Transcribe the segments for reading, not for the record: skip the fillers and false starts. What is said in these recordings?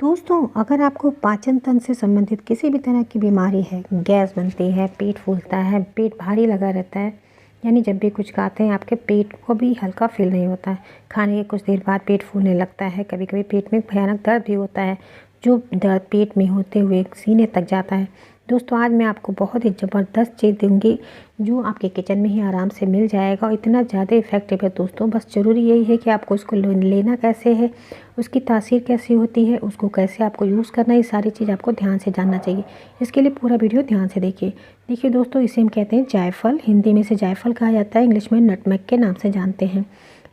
दोस्तों, अगर आपको पाचन तंत्र से संबंधित किसी भी तरह की बीमारी है, गैस बनती है, पेट फूलता है, पेट भारी लगा रहता है, यानी जब भी कुछ खाते हैं आपके पेट को भी हल्का फील नहीं होता है, खाने के कुछ देर बाद पेट फूलने लगता है, कभी कभी पेट में भयानक दर्द भी होता है, जो दर्द पेट में होते हुए सीने तक जाता है। दोस्तों, आज मैं आपको बहुत ही ज़बरदस्त चीज़ दूंगी जो आपके किचन में ही आराम से मिल जाएगा और इतना ज़्यादा इफ़ेक्टिव है। दोस्तों, बस ज़रूरी यही है कि आपको उसको लेना कैसे है, उसकी तासीर कैसी होती है, उसको कैसे आपको यूज़ करना है, ये सारी चीज़ आपको ध्यान से जानना चाहिए। इसके लिए पूरा वीडियो ध्यान से देखिए दोस्तों, इसे हम कहते हैं जायफल। हिंदी में इसे जायफल कहा जाता है, इंग्लिश में नटमेग के नाम से जानते हैं।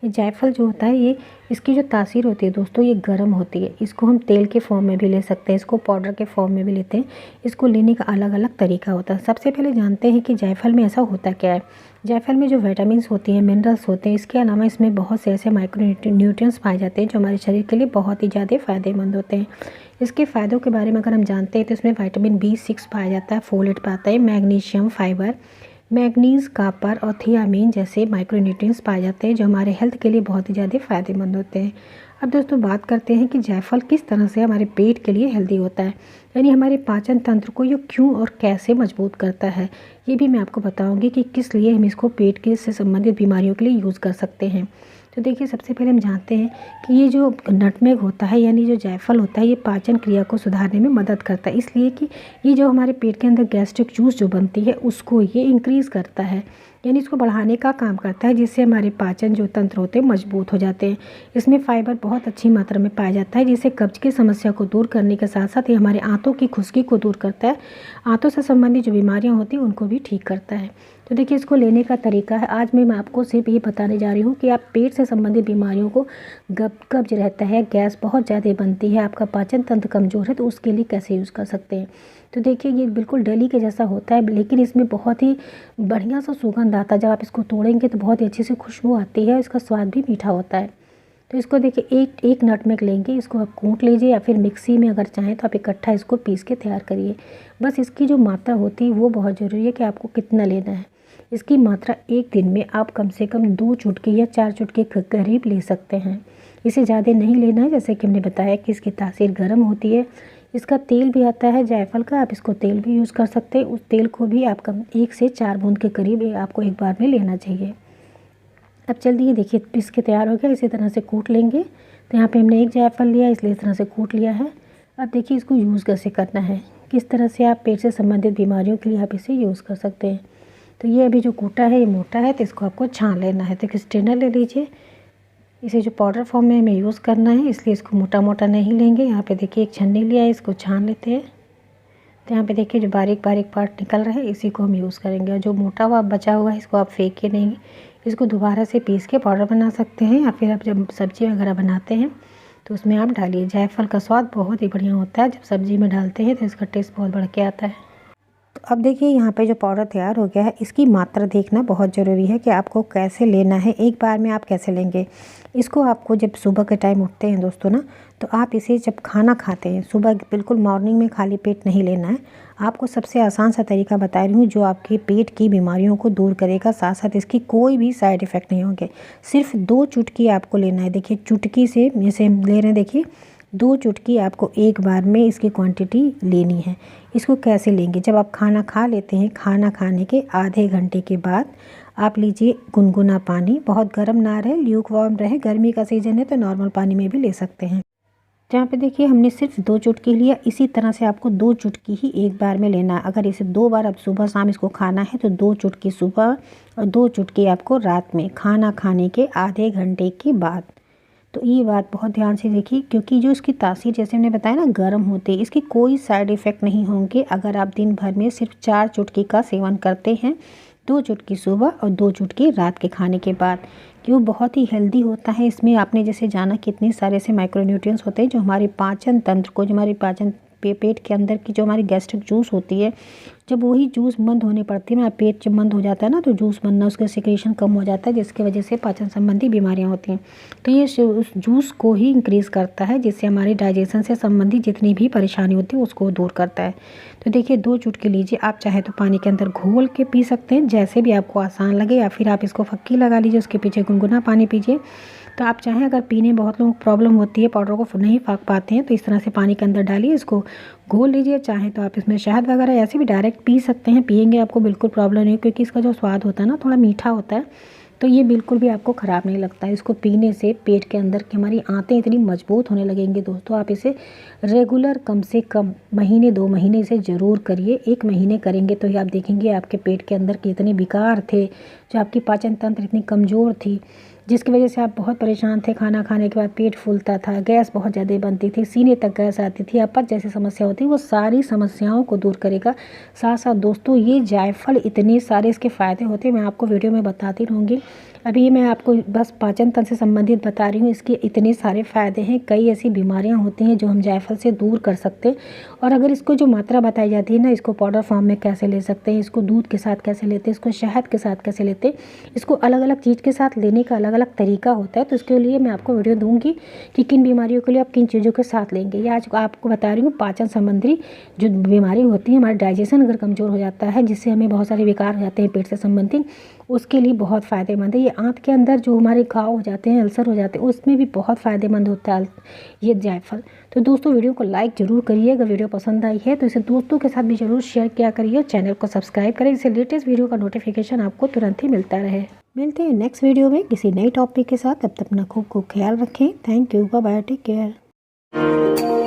ये जायफल जो होता है, ये इसकी जो तासीर होती है दोस्तों, ये गर्म होती है। इसको हम तेल के फॉर्म में भी ले सकते हैं, इसको पाउडर के फॉर्म में भी लेते हैं। इसको लेने का अलग अलग तरीका होता है। सबसे पहले जानते हैं कि जायफल में ऐसा होता क्या है। जायफल में जो विटामिन्स होती हैं, मिनरल्स होते हैं, इसके अलावा इसमें बहुत से ऐसे माइक्रो न्यूट्रिएंट्स पाए जाते हैं जो हमारे शरीर के लिए बहुत ही ज़्यादा फ़ायदेमंद होते हैं। इसके फ़ायदों के बारे में अगर हम जानते हैं तो इसमें विटामिन B6 पाया जाता है, फोलेट पाता है, मैग्नीशियम, फाइबर, मैग्नीज, कॉपर और थियामिन जैसे माइक्रोन्यूट्रिएंट्स पाए जाते हैं जो हमारे हेल्थ के लिए बहुत ही ज़्यादा फ़ायदेमंद होते हैं। अब दोस्तों, बात करते हैं कि जायफल किस तरह से हमारे पेट के लिए हेल्दी होता है, यानी हमारे पाचन तंत्र को ये क्यों और कैसे मजबूत करता है। ये भी मैं आपको बताऊंगी कि किस लिए हम इसको पेट के से संबंधित बीमारियों के लिए यूज़ कर सकते हैं। तो देखिए, सबसे पहले हम जानते हैं कि ये जो नटमेग होता है, यानी जो जायफल होता है, ये पाचन क्रिया को सुधारने में मदद करता है, इसलिए कि ये जो हमारे पेट के अंदर गैस्ट्रिक जूस जो बनती है उसको ये इंक्रीज़ करता है, यानी इसको बढ़ाने का काम करता है, जिससे हमारे पाचन जो तंत्र होते हैं मजबूत हो जाते हैं। इसमें फाइबर बहुत अच्छी मात्रा में पाया जाता है, जिससे कब्ज की समस्या को दूर करने के साथ साथ ये हमारे आंतों की खुश्की को दूर करता है। आंतों से संबंधित जो बीमारियां होती हैं उनको भी ठीक करता है। तो देखिए, इसको लेने का तरीका है। आज मैं आपको सिर्फ ये बताने जा रही हूँ कि आप पेट से संबंधित बीमारियों को, कब्ज रहता है, गैस बहुत ज़्यादा बनती है, आपका पाचन तंत्र कमज़ोर है, तो उसके लिए कैसे यूज़ कर सकते हैं। तो देखिए, ये बिल्कुल डेली के जैसा होता है, लेकिन इसमें बहुत ही बढ़िया सा सुगंध आता है। जब आप इसको तोड़ेंगे तो बहुत ही अच्छी सी खुशबू आती है, इसका स्वाद भी मीठा होता है। तो इसको देखिए, एक नटमेग लेंगे, इसको आप कूट लीजिए या फिर मिक्सी में अगर चाहें तो आप इकट्ठा इसको पीस के तैयार करिए। बस इसकी जो मात्रा होती है वो बहुत ज़रूरी है कि आपको कितना लेना है। इसकी मात्रा एक दिन में आप कम से कम 2 चुटकी या 4 चुटकी के करीब ले सकते हैं। इसे ज़्यादा नहीं लेना है, जैसे कि हमने बताया कि इसकी तासीर गर्म होती है। इसका तेल भी आता है जायफल का, आप इसको तेल भी यूज़ कर सकते हैं। उस तेल को भी आप 1 से 4 बूंद के करीब आपको एक बार में लेना चाहिए। अब चलिए देखिए, पीस के तैयार हो गया। इसी तरह से कूट लेंगे। तो यहाँ पे हमने एक जायफल लिया, इसलिए इस तरह से कूट लिया है। अब देखिए, इसको यूज़ कैसे करना है, किस तरह से आप पेट से संबंधित बीमारियों के लिए आप इसे यूज़ कर सकते हैं। तो ये अभी जो कूटा है ये मोटा है, तो इसको आपको छान लेना है। तो एक स्ट्रेनर ले लीजिए। इसे जो पाउडर फॉर्म में हमें यूज़ करना है, इसलिए इसको मोटा मोटा नहीं लेंगे। यहाँ पे देखिए, एक छन्नी लिया है, इसको छान लेते हैं। तो यहाँ पे देखिए, जो बारीक बारीक पार्ट निकल रहे हैं इसी को हम यूज़ करेंगे, और जो मोटा हुआ बचा हुआ है इसको आप फेंके नहीं, इसको दोबारा से पीस के पाउडर बना सकते हैं, या फिर आप जब सब्ज़ी वगैरह बनाते हैं तो उसमें आप डालिए। जायफल का स्वाद बहुत ही बढ़िया होता है, जब सब्ज़ी में डालते हैं तो इसका टेस्ट बहुत बढ़ के आता है। तो अब देखिए, यहाँ पे जो पाउडर तैयार हो गया है, इसकी मात्रा देखना बहुत ज़रूरी है कि आपको कैसे लेना है, एक बार में आप कैसे लेंगे। इसको आपको जब सुबह के टाइम उठते हैं दोस्तों ना, तो आप इसे जब खाना खाते हैं सुबह, बिल्कुल मॉर्निंग में खाली पेट नहीं लेना है। आपको सबसे आसान सा तरीका बता रही हूँ जो आपके पेट की बीमारियों को दूर करेगा, साथ साथ इसकी कोई भी साइड इफ़ेक्ट नहीं होंगे। सिर्फ 2 चुटकी आपको लेना है। देखिए, चुटकी से जैसे हम ले रहे हैं, देखिए 2 चुटकी आपको एक बार में इसकी क्वांटिटी लेनी है। इसको कैसे लेंगे, जब आप खाना खा लेते हैं, खाना खाने के आधे घंटे के बाद आप लीजिए गुनगुना पानी, बहुत गर्म ना रहे, ल्यूक वार्म रहे। गर्मी का सीज़न है तो नॉर्मल पानी में भी ले सकते हैं। जहाँ पे देखिए, हमने सिर्फ 2 चुटकी लिया, इसी तरह से आपको 2 चुटकी ही एक बार में लेना है। अगर इसे 2 बार अब सुबह शाम इसको खाना है तो 2 चुटकी सुबह और 2 चुटकी आपको रात में, खाना खाने के आधे घंटे के बाद। तो ये बात बहुत ध्यान से देखिए, क्योंकि जो इसकी तासीर जैसे हमने बताया ना, गर्म होती है, इसके कोई साइड इफ़ेक्ट नहीं होंगे अगर आप दिन भर में सिर्फ 4 चुटकी का सेवन करते हैं, 2 चुटकी सुबह और 2 चुटकी रात के खाने के बाद। कि वो बहुत ही हेल्दी होता है। इसमें आपने जैसे जाना कितने सारे से माइक्रोन्यूट्रिएंट्स होते हैं जो हमारे पाचन तंत्र को, जो हमारी पाचन पेट के अंदर की जो हमारी गैस्ट्रिक जूस होती है, जब वही जूस बंद होने पड़ती है ना, पेट जब बंद हो जाता है ना, तो जूस बनना, उसका सिक्रेशन कम हो जाता है, जिसकी वजह से पाचन संबंधी बीमारियां होती हैं। तो ये उस जूस को ही इंक्रीज़ करता है, जिससे हमारी डाइजेशन से संबंधित जितनी भी परेशानी होती है उसको दूर करता है। तो देखिए, 2 चुटकी लीजिए। आप चाहे तो पानी के अंदर घोल के पी सकते हैं, जैसे भी आपको आसान लगे, या फिर आप इसको फक्की लगा लीजिए, उसके पीछे गुनगुना पानी पीजिए। तो आप चाहें, अगर पीने बहुत लोगों को प्रॉब्लम होती है, पाउडर को नहीं फाँक पाते हैं, तो इस तरह से पानी के अंदर डालिए, इसको घोल लीजिए। चाहें तो आप इसमें शहद वगैरह ऐसे भी डायरेक्ट पी सकते हैं, पिएंगे आपको बिल्कुल प्रॉब्लम नहीं, क्योंकि इसका जो स्वाद होता है ना थोड़ा मीठा होता है, तो ये बिल्कुल भी आपको ख़राब नहीं लगता है। इसको पीने से पेट के अंदर की हमारी आंतें इतनी मजबूत होने लगेंगी दोस्तों। आप इसे रेगुलर कम से कम महीने 2 महीने इसे ज़रूर करिए। 1 महीने करेंगे तो ये आप देखेंगे आपके पेट के अंदर के इतने विकार थे, जो आपकी पाचन तंत्र इतनी कमज़ोर थी, जिसकी वजह से आप बहुत परेशान थे, खाना खाने के बाद पेट फूलता था, गैस बहुत ज़्यादा बनती थी, सीने तक गैस आती थी, अपच जैसी समस्या होती, वो सारी समस्याओं को दूर करेगा। साथ साथ दोस्तों ये जायफल इतने सारे इसके फ़ायदे होते हैं, मैं आपको वीडियो में बताती रहूँगी। अभी मैं आपको बस पाचन तंत्र से संबंधित बता रही हूँ, इसके इतने सारे फ़ायदे हैं। कई ऐसी बीमारियाँ होती हैं जो हम जायफल से दूर कर सकते हैं, और अगर इसको जो मात्रा बताई जाती है ना, इसको पाउडर फॉर्म में कैसे ले सकते हैं, इसको दूध के साथ कैसे लेते हैं, इसको शहद के साथ कैसे लेते हैं, इसको अलग अलग चीज़ के साथ लेने का अलग अलग तरीका होता है। तो इसके लिए मैं आपको वीडियो दूँगी कि किन बीमारियों के लिए आप किन चीज़ों के साथ लेंगे। ये आज आपको बता रही हूँ पाचन संबंधी जो बीमारी होती है, हमारा डाइजेशन अगर कमज़ोर हो जाता है, जिससे हमें बहुत सारे विकार हो जाते हैं पेट से संबंधित, उसके लिए बहुत फ़ायदेमंद है। ये आंत के अंदर जो हमारे घाव हो जाते हैं, अल्सर हो जाते हैं, उसमें भी बहुत फ़ायदेमंद होता है ये जायफल। तो दोस्तों वीडियो को लाइक ज़रूर करिए, अगर वीडियो पसंद आई है तो इसे दोस्तों के साथ भी ज़रूर शेयर किया करिए। चैनल को सब्सक्राइब करें, इससे लेटेस्ट वीडियो का नोटिफिकेशन आपको तुरंत ही मिलता रहे। मिलते हैं नेक्स्ट वीडियो में किसी नई टॉपिक के साथ। तब तक अपना खूब ख्याल रखें। Thank you, bye bye, take care.